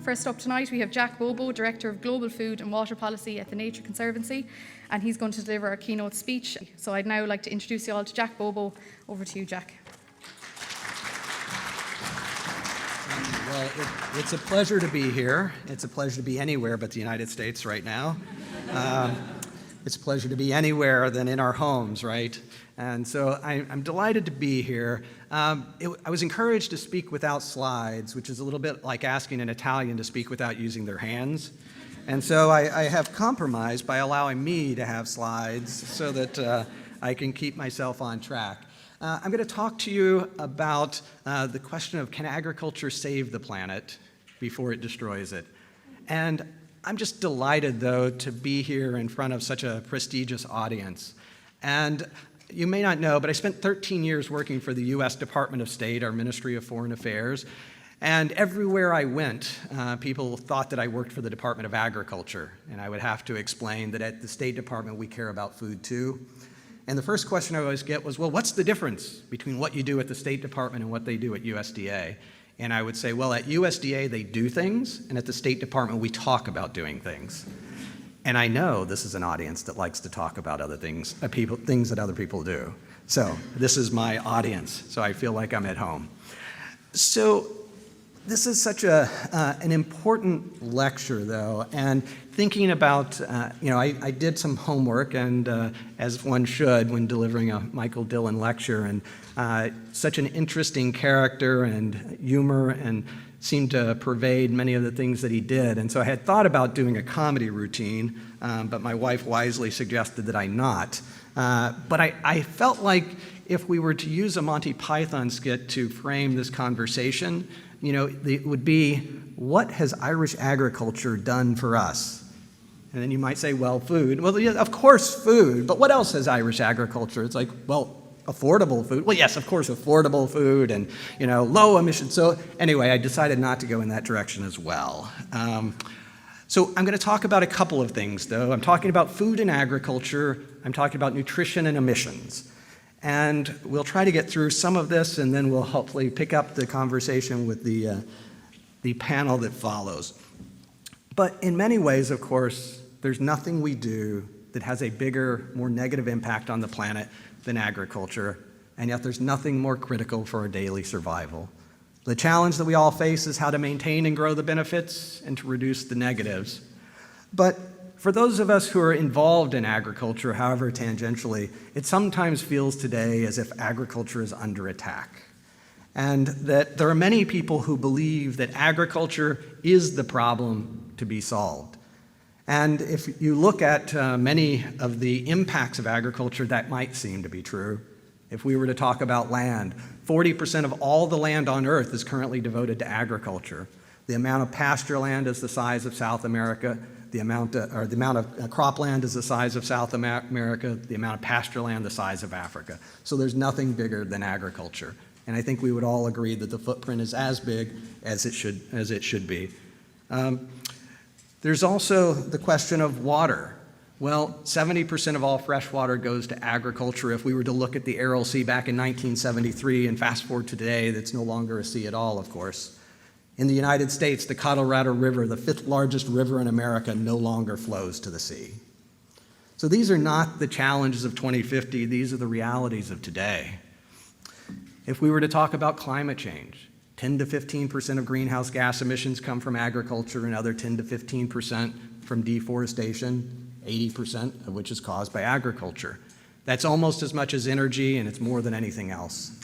First up tonight, we have Jack Bobo, Director of Global Food and Water Policy at the Nature Conservancy, and he's going to deliver a keynote speech. So I'd now like to introduce you all to Jack Bobo. Over to you, Jack. Well, it's a pleasure to be here. It's a pleasure to be anywhere but the United States right now. It's a pleasure to be anywhere than in our homes, right? And so I'm delighted to be here. I was encouraged to speak without slides, which is a little bit like asking an Italian to speak without using their hands. And so I have compromised by allowing me to have slides so that I can keep myself on track. I'm going to talk to you about the question of, can agriculture save the planet before it destroys it? And I'm just delighted, though, to be here in front of such a prestigious audience. And you may not know, but I spent 13 years working for the U.S. Department of State, our Ministry of Foreign Affairs. And everywhere I went, people thought that I worked for the Department of Agriculture. And I would have to explain that at the State Department, we care about food, too. And the first question I always get was, well, what's the difference between what you do at the State Department and what they do at USDA? And I would say, well, at USDA, they do things, and at the State Department, we talk about doing things. And I know this is an audience that likes to talk about other things, things that other people do. So this is my audience, so I feel like I'm at home. So this is such an important lecture, though, and thinking about, I did some homework, and as one should when delivering a Michael Dillon lecture, and such an interesting character and humor, and seemed to pervade many of the things that he did. And so I had thought about doing a comedy routine, but my wife wisely suggested that I not. But I felt like if we were to use a Monty Python skit to frame this conversation, it would be, what has Irish agriculture done for us? And then you might say, well, food. Well, yeah, of course, food. But what else has Irish agriculture? It's like, well, affordable food. Well, yes, of course, affordable food and, low emission. So anyway, I decided not to go in that direction as well. So I'm going to talk about a couple of things, though. I'm talking about food and agriculture. I'm talking about nutrition and emissions. And we'll try to get through some of this, and then we'll hopefully pick up the conversation with the panel that follows. But in many ways, of course, there's nothing we do that has a bigger, more negative impact on the planet than agriculture, and yet there's nothing more critical for our daily survival. The challenge that we all face is how to maintain and grow the benefits and to reduce the negatives. But for those of us who are involved in agriculture, however tangentially, it sometimes feels today as if agriculture is under attack. And that there are many people who believe that agriculture is the problem to be solved. And if you look at many of the impacts of agriculture, that might seem to be true. If we were to talk about land, 40% of all the land on Earth is currently devoted to agriculture. The amount of pasture land is the size of South America. The amount of cropland is the size of South America. The amount of pasture land the size of Africa. So there's nothing bigger than agriculture. And I think we would all agree that the footprint is as big as it should be. There's also the question of water. Well, 70% of all fresh water goes to agriculture. If we were to look at the Aral Sea back in 1973 and fast forward to today, that's no longer a sea at all, of course. In the United States, the Colorado River, the 5th largest river in America, no longer flows to the sea. So these are not the challenges of 2050, these are the realities of today. If we were to talk about climate change, 10 to 15% of greenhouse gas emissions come from agriculture, another 10 to 15% from deforestation, 80% of which is caused by agriculture. That's almost as much as energy, and it's more than anything else.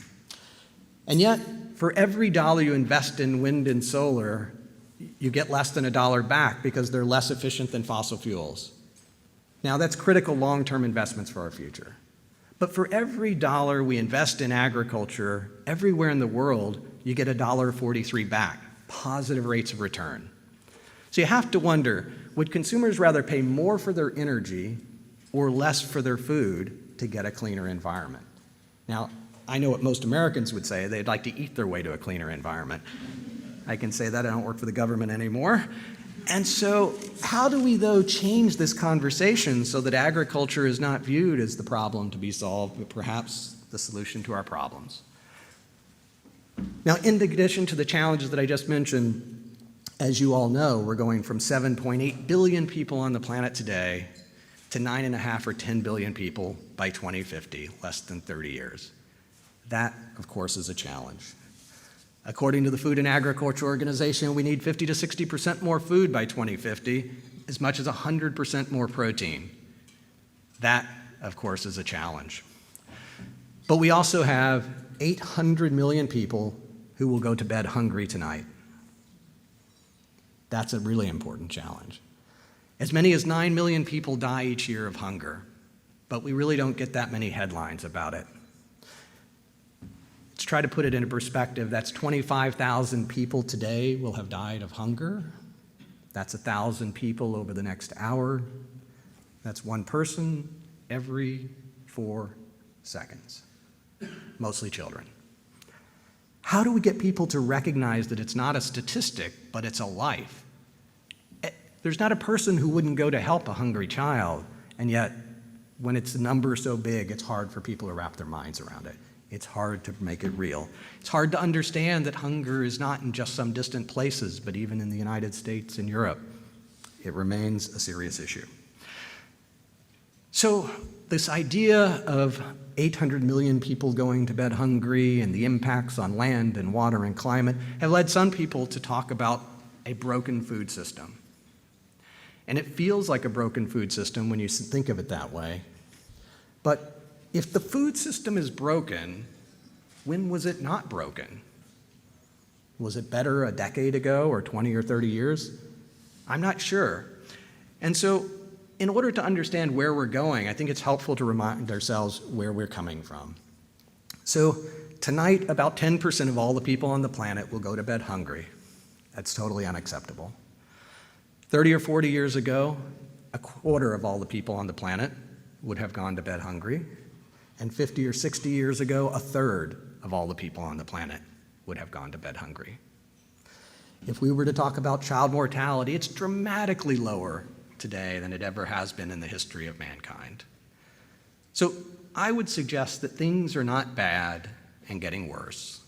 And yet, for every dollar you invest in wind and solar, you get less than $1 back because they're less efficient than fossil fuels. Now, that's critical long-term investments for our future. But for every dollar we invest in agriculture, everywhere in the world, you get $1.43 back, positive rates of return. So you have to wonder, would consumers rather pay more for their energy or less for their food to get a cleaner environment? Now, I know what most Americans would say. They'd like to eat their way to a cleaner environment. I can say that. I don't work for the government anymore. And so how do we, though, change this conversation so that agriculture is not viewed as the problem to be solved, but perhaps the solution to our problems? Now, in addition to the challenges that I just mentioned, As you all know, we're going from 7.8 billion people on the planet today to 9.5 or 10 billion people by 2050, less than 30 years. That, of course, is a challenge. According to the Food and Agriculture Organization, we need 50 to 60% more food by 2050, as much as 100% more protein. That, of course, is a challenge. But we also have 800 million people who will go to bed hungry tonight. That's a really important challenge. As many as 9 million people die each year of hunger, but we really don't get that many headlines about it. Let's try to put it into perspective. That's 25,000 people today will have died of hunger. That's 1,000 people over the next hour. That's one person every 4 seconds, mostly children. How do we get people to recognize that it's not a statistic, but it's a life? There's not a person who wouldn't go to help a hungry child, and yet when it's a number so big, it's hard for people to wrap their minds around it. It's hard to make it real. It's hard to understand that hunger is not in just some distant places, but even in the United States and Europe. It remains a serious issue. So this idea of 800 million people going to bed hungry and the impacts on land and water and climate have led some people to talk about a broken food system. And it feels like a broken food system when you think of it that way. But if the food system is broken, when was it not broken? Was it better a decade ago or 20 or 30 years? I'm not sure. And so in order to understand where we're going, I think it's helpful to remind ourselves where we're coming from. So tonight, about 10% of all the people on the planet will go to bed hungry. That's totally unacceptable. 30 or 40 years ago, a quarter of all the people on the planet would have gone to bed hungry. And 50 or 60 years ago, a third of all the people on the planet would have gone to bed hungry. If we were to talk about child mortality, it's dramatically lower today than it ever has been in the history of mankind. So I would suggest that things are not bad and getting worse,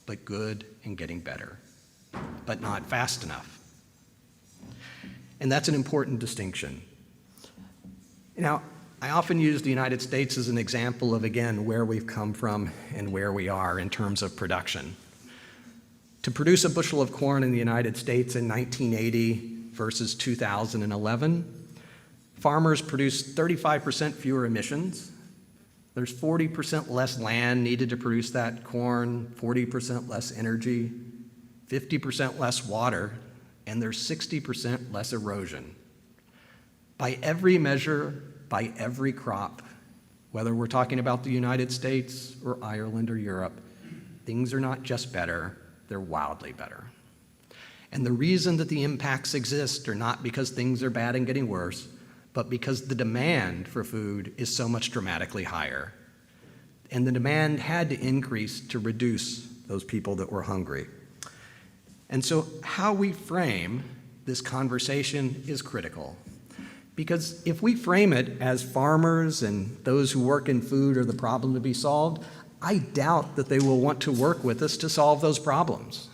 but good and getting better, but not fast enough. And that's an important distinction. Now, I often use the United States as an example of, again, where we've come from and where we are in terms of production. To produce a bushel of corn in the United States in 1980 versus 2011, farmers produced 35% fewer emissions. There's 40% less land needed to produce that corn, 40% less energy, 50% less water, and there's 60% less erosion. By every measure, by every crop, whether we're talking about the United States or Ireland or Europe, things are not just better, they're wildly better. And the reason that the impacts exist are not because things are bad and getting worse, but because the demand for food is so much dramatically higher. And the demand had to increase to reduce those people that were hungry. And so how we frame this conversation is critical. Because if we frame it as farmers and those who work in food are the problem to be solved, I doubt that they will want to work with us to solve those problems.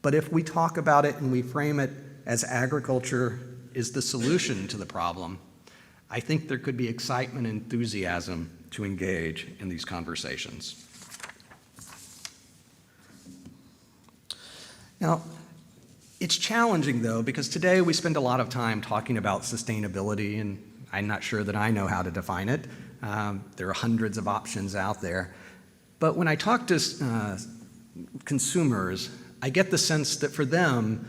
But if we talk about it and we frame it as agriculture is the solution to the problem, I think there could be excitement and enthusiasm to engage in these conversations. Now, it's challenging, though, because today we spend a lot of time talking about sustainability, and I'm not sure that I know how to define it. There are hundreds of options out there. But when I talk to consumers, I get the sense that for them,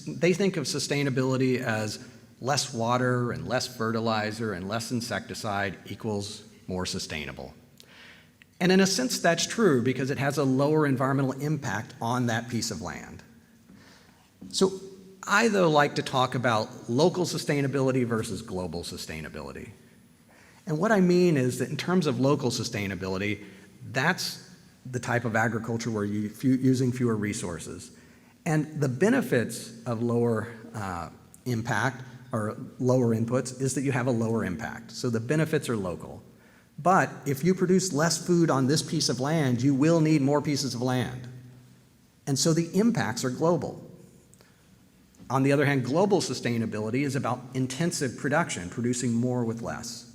they think of sustainability as less water and less fertilizer and less insecticide equals more sustainable. And in a sense, that's true because it has a lower environmental impact on that piece of land. So I, though, like to talk about local sustainability versus global sustainability. And what I mean is that in terms of local sustainability, that's the type of agriculture where you're using fewer resources. And the benefits of lower impact or lower inputs is that you have a lower impact. So the benefits are local. But if you produce less food on this piece of land, you will need more pieces of land. And so the impacts are global. On the other hand, global sustainability is about intensive production, producing more with less.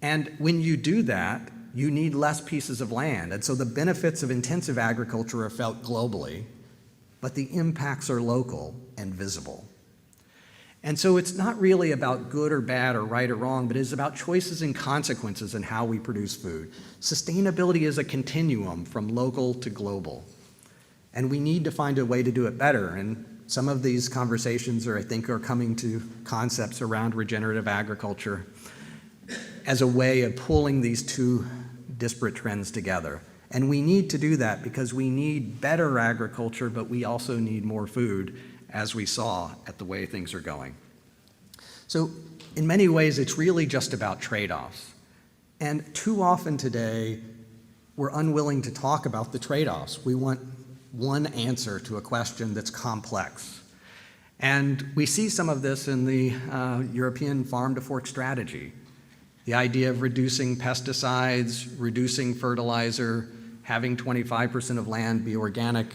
And when you do that, you need less pieces of land. And so the benefits of intensive agriculture are felt globally, but the impacts are local and visible. And so it's not really about good or bad or right or wrong, but it's about choices and consequences in how we produce food. Sustainability is a continuum from local to global. And we need to find a way to do it better. And some of these conversations I think are coming to concepts around regenerative agriculture as a way of pulling these two disparate trends together. And we need to do that because we need better agriculture, but we also need more food, as we saw at the way things are going. So in many ways, it's really just about trade-offs. And too often today, we're unwilling to talk about the trade-offs. We want one answer to a question that's complex. And we see some of this in the European farm-to-fork strategy. The idea of reducing pesticides, reducing fertilizer, having 25% of land be organic.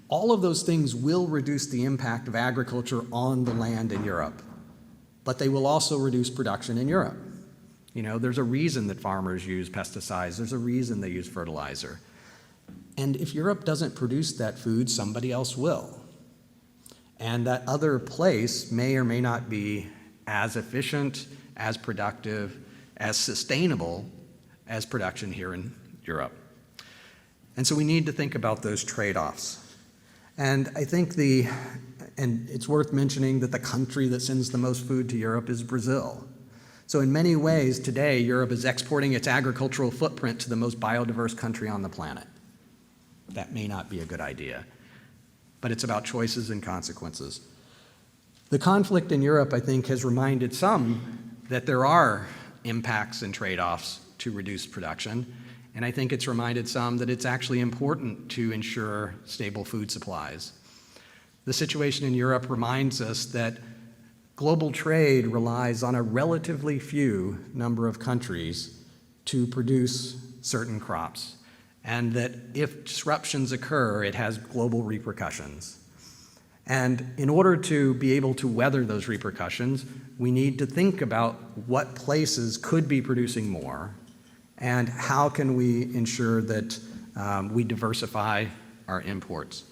All of those things will reduce the impact of agriculture on the land in Europe, but they will also reduce production in Europe. You know, there's a reason that farmers use pesticides. There's a reason they use fertilizer. And if Europe doesn't produce that food, somebody else will. And that other place may or may not be as efficient, as productive, as sustainable as production here in Europe. And so we need to think about those trade-offs. And I think and it's worth mentioning that the country that sends the most food to Europe is Brazil. So in many ways today, Europe is exporting its agricultural footprint to the most biodiverse country on the planet. That may not be a good idea, but it's about choices and consequences. The conflict in Europe, I think, has reminded some that there are impacts and trade-offs to reduce production. And I think it's reminded some that it's actually important to ensure stable food supplies. The situation in Europe reminds us that global trade relies on a relatively few number of countries to produce certain crops, and that if disruptions occur, it has global repercussions. And in order to be able to weather those repercussions, we need to think about what places could be producing more and how can we ensure that we diversify our imports.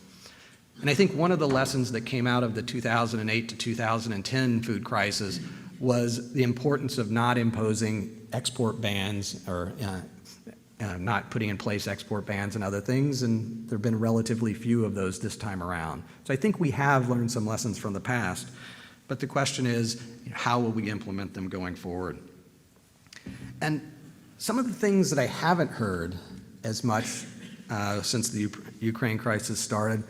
And I think one of the lessons that came out of the 2008 to 2010 food crisis was the importance of not imposing export bans or not putting in place export bans and other things, and there have been relatively few of those this time around. So I think we have learned some lessons from the past, but the question is, how will we implement them going forward? And some of the things that I haven't heard as much since the Ukraine crisis started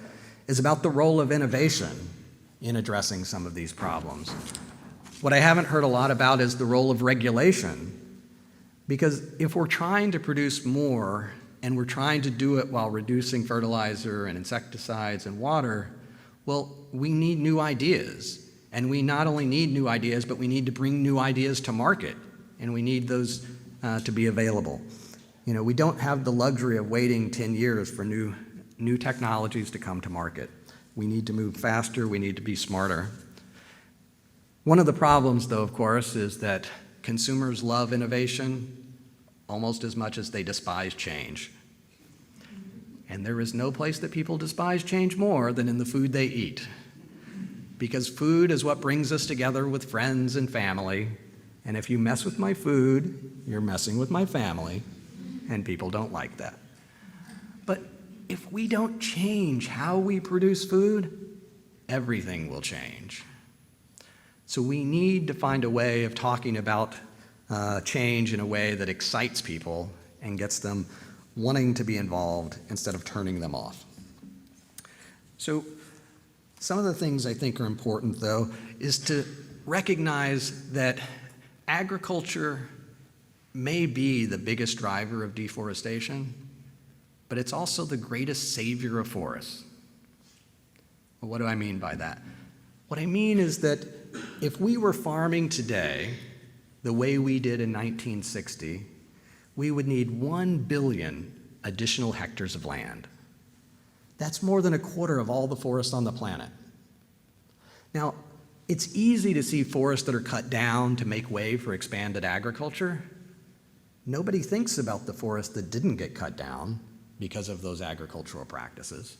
is about the role of innovation in addressing some of these problems. What I haven't heard a lot about is the role of regulation, because if we're trying to produce more and we're trying to do it while reducing fertilizer and insecticides and water, well, we need new ideas. And we not only need new ideas, but we need to bring new ideas to market, and we need those to be available. You know, we don't have the luxury of waiting 10 years for new technologies to come to market. We need to move faster, we need to be smarter. One of the problems, though, of course, is that consumers love innovation almost as much as they despise change. And there is no place that people despise change more than in the food they eat. Because food is what brings us together with friends and family. And if you mess with my food, you're messing with my family, and people don't like that. But if we don't change how we produce food, everything will change. So we need to find a way of talking about change in a way that excites people and gets them wanting to be involved instead of turning them off. So some of the things I think are important, though, is to recognize that agriculture may be the biggest driver of deforestation, but it's also the greatest savior of forests. Well, what do I mean by that? What I mean is that if we were farming today the way we did in 1960, we would need 1 billion additional hectares of land. That's more than a quarter of all the forest on the planet. Now, it's easy to see forests that are cut down to make way for expanded agriculture. Nobody thinks about the forests that didn't get cut down because of those agricultural practices.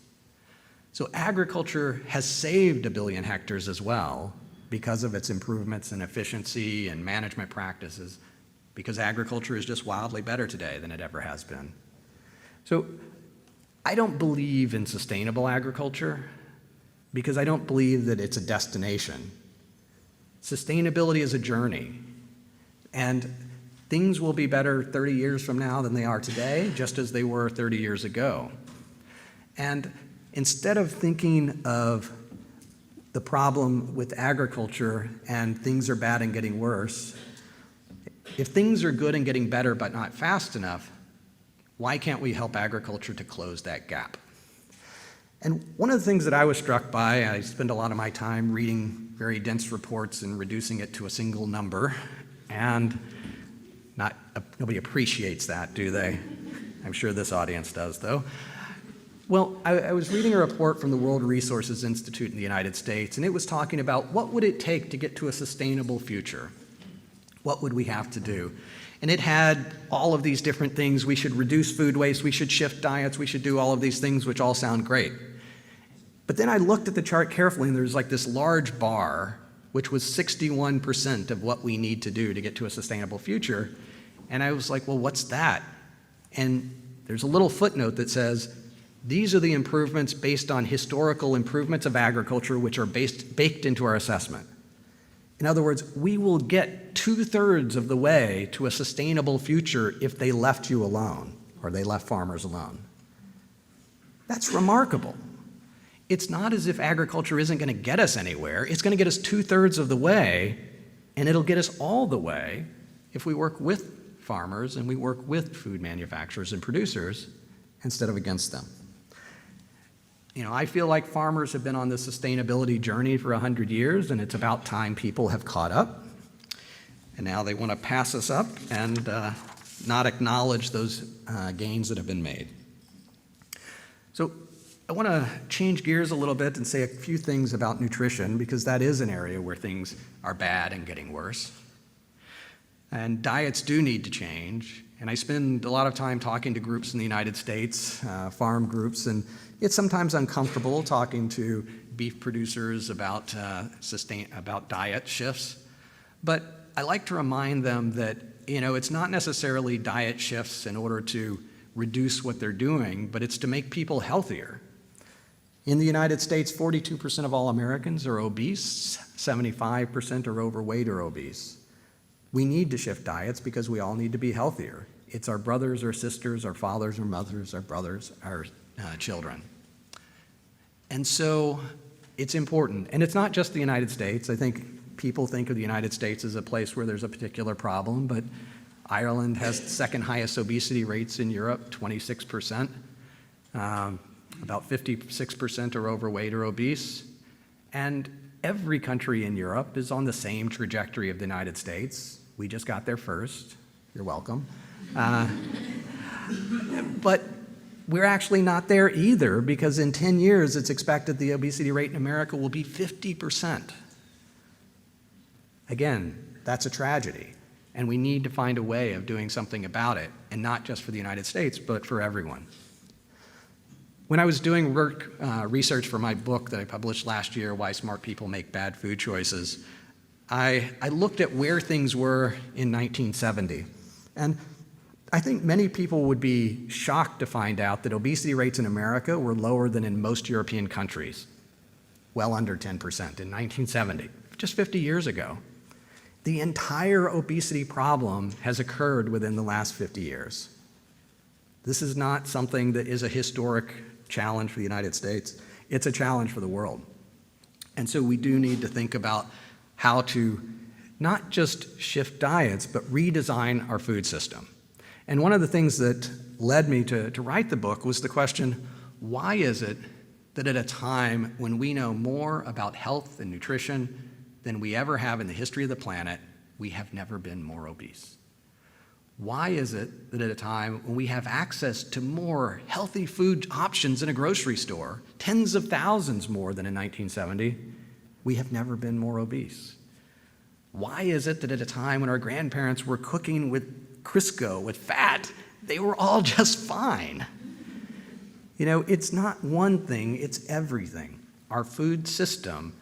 So agriculture has saved 1 billion hectares as well because of its improvements in efficiency and management practices, because agriculture is just wildly better today than it ever has been. So I don't believe in sustainable agriculture because I don't believe that it's a destination. Sustainability is a journey, and things will be better 30 years from now than they are today, just as they were 30 years ago. And instead of thinking of the problem with agriculture and things are bad and getting worse, if things are good and getting better but not fast enough, why can't we help agriculture to close that gap? And one of the things that I was struck by, I spend a lot of my time reading very dense reports and reducing it to a single number, and nobody appreciates that, do they? I'm sure this audience does, though. Well, I was reading a report from the World Resources Institute in the United States, and it was talking about what would it take to get to a sustainable future? What would we have to do? And it had all of these different things. We should reduce food waste, we should shift diets, we should do all of these things, which all sound great. But then I looked at the chart carefully, and there's like this large bar, which was 61% of what we need to do to get to a sustainable future. And I was like, well, what's that? And there's a little footnote that says, these are the improvements based on historical improvements of agriculture, which are baked into our assessment. In other words, we will get 2/3 of the way to a sustainable future if they left you alone, or they left farmers alone. That's remarkable. It's not as if agriculture isn't going to get us anywhere. It's going to get us 2/3 of the way, and it'll get us all the way if we work with farmers and we work with food manufacturers and producers instead of against them. You know, I feel like farmers have been on this sustainability journey for 100 years, and it's about time people have caught up. And now they want to pass us up and not acknowledge those gains that have been made. So I want to change gears a little bit and say a few things about nutrition, because that is an area where things are bad and getting worse. And diets do need to change. And I spend a lot of time talking to groups in the United States, farm groups, and it's sometimes uncomfortable talking to beef producers about diet shifts. But I like to remind them that, you know, it's not necessarily diet shifts in order to reduce what they're doing, but it's to make people healthier. In the United States, 42% of all Americans are obese, 75% are overweight or obese. We need to shift diets because we all need to be healthier. It's our brothers or sisters, our fathers or mothers, our brothers, our children. And so it's important. And it's not just the United States. I think people think of the United States as a place where there's a particular problem, but Ireland has the second highest obesity rates in Europe, 26%. About 56% are overweight or obese. And every country in Europe is on the same trajectory of the United States. We just got there first. You're welcome. But we're actually not there either, because in 10 years, it's expected the obesity rate in America will be 50%. Again, that's a tragedy, and we need to find a way of doing something about it, and not just for the United States, but for everyone. When I was doing research for my book that I published last year, Why Smart People Make Bad Food Choices, I looked at where things were in 1970. And I think many people would be shocked to find out that obesity rates in America were lower than in most European countries, well under 10% in 1970, just 50 years ago. The entire obesity problem has occurred within the last 50 years. This is not something that is a historic challenge for the United States. It's a challenge for the world. And so we do need to think about how to not just shift diets, but redesign our food system. And one of the things that led me to write the book was the question, why is it that at a time when we know more about health and nutrition than we ever have in the history of the planet, we have never been more obese? Why is it that at a time when we have access to more healthy food options in a grocery store, tens of thousands more than in 1970, we have never been more obese? Why is it that at a time when our grandparents were cooking with Crisco, with fat, they were all just fine? You know, it's not one thing, it's everything. Our food system,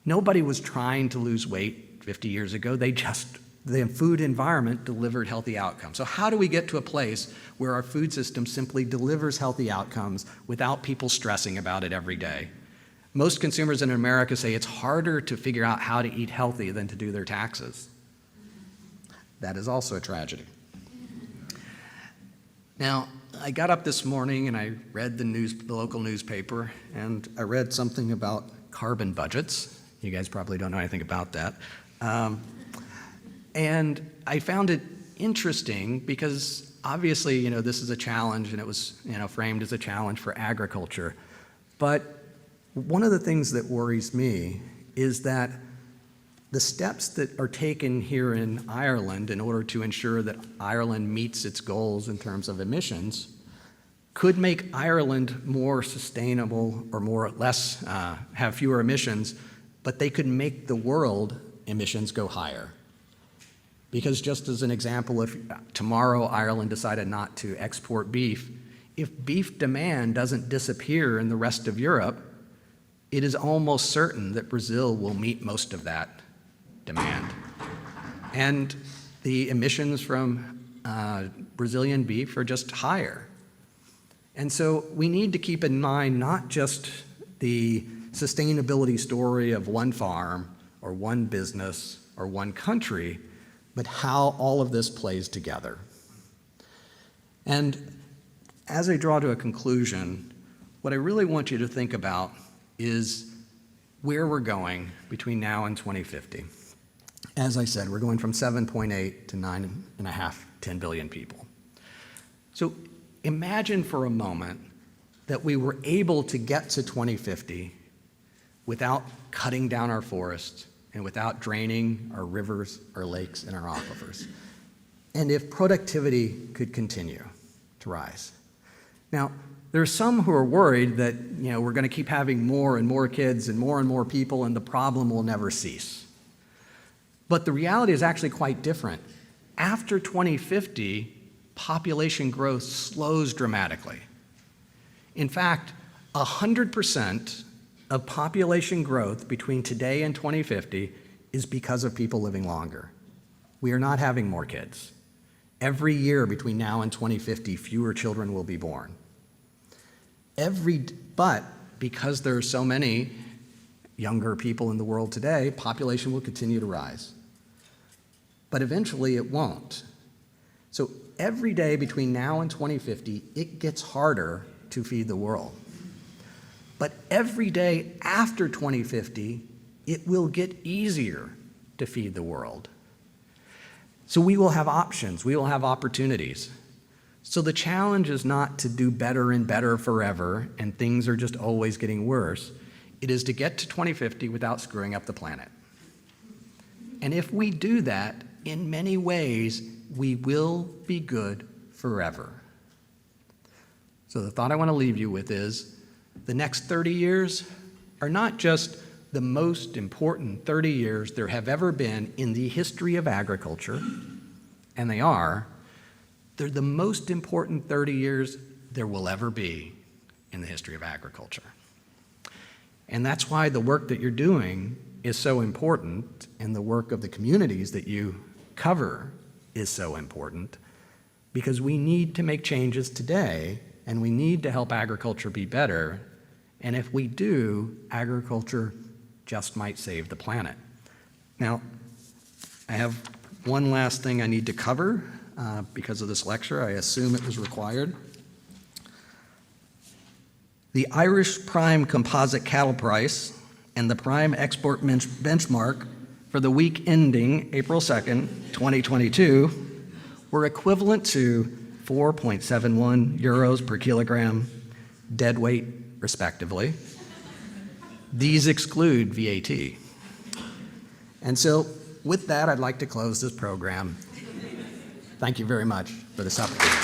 nobody was trying to lose weight 50 years ago. The food environment delivered healthy outcomes. So how do we get to a place where our food system simply delivers healthy outcomes without people stressing about it every day? Most consumers in America say it's harder to figure out how to eat healthy than to do their taxes. That is also a tragedy. Now, I got up this morning and I read the local newspaper, and I read something about carbon budgets. You guys probably don't know anything about that. And I found it interesting because obviously, you know, this is a challenge, and it was, you know, framed as a challenge for agriculture. But one of the things that worries me is that the steps that are taken here in Ireland in order to ensure that Ireland meets its goals in terms of emissions could make Ireland more sustainable or have fewer emissions, but they could make the world emissions go higher. Because just as an example, if tomorrow Ireland decided not to export beef, if beef demand doesn't disappear in the rest of Europe, it is almost certain that Brazil will meet most of that demand. And the emissions from Brazilian beef are just higher. And so we need to keep in mind not just the sustainability story of one farm or one business or one country, but how all of this plays together. And as I draw to a conclusion, what I really want you to think about is where we're going between now and 2050. As I said, we're going from 7.8 to 9.5, 10 billion people. So imagine for a moment that we were able to get to 2050 without cutting down our forests and without draining our rivers, our lakes, and our aquifers. And if productivity could continue to rise. Now, there are some who are worried that, you know, we're going to keep having more and more kids and more people, and the problem will never cease. But the reality is actually quite different. After 2050, population growth slows dramatically. In fact, 100% of population growth between today and 2050 is because of people living longer. We are not having more kids. Every year between now and 2050, fewer children will be born. But because there are so many younger people in the world today, population will continue to rise. But eventually it won't. So every day between now and 2050, it gets harder to feed the world. But every day after 2050, it will get easier to feed the world. So we will have options, we will have opportunities. So the challenge is not to do better and better forever and things are just always getting worse. It is to get to 2050 without screwing up the planet. And if we do that, in many ways, we will be good forever. So the thought I want to leave you with is, the next 30 years are not just the most important 30 years there have ever been in the history of agriculture, and they're the most important 30 years there will ever be in the history of agriculture. And that's why the work that you're doing is so important, and the work of the communities that you cover is so important, because we need to make changes today, and we need to help agriculture be better. And if we do, agriculture just might save the planet. Now, I have one last thing I need to cover because of this lecture. I assume it was required. The Irish Prime Composite Cattle Price and the Prime Export Benchmark for the week ending April 2nd, 2022, were equivalent to 4.71 euros per kilogram deadweight, respectively. These exclude VAT. And so with that, I'd like to close this program. Thank you very much for this opportunity.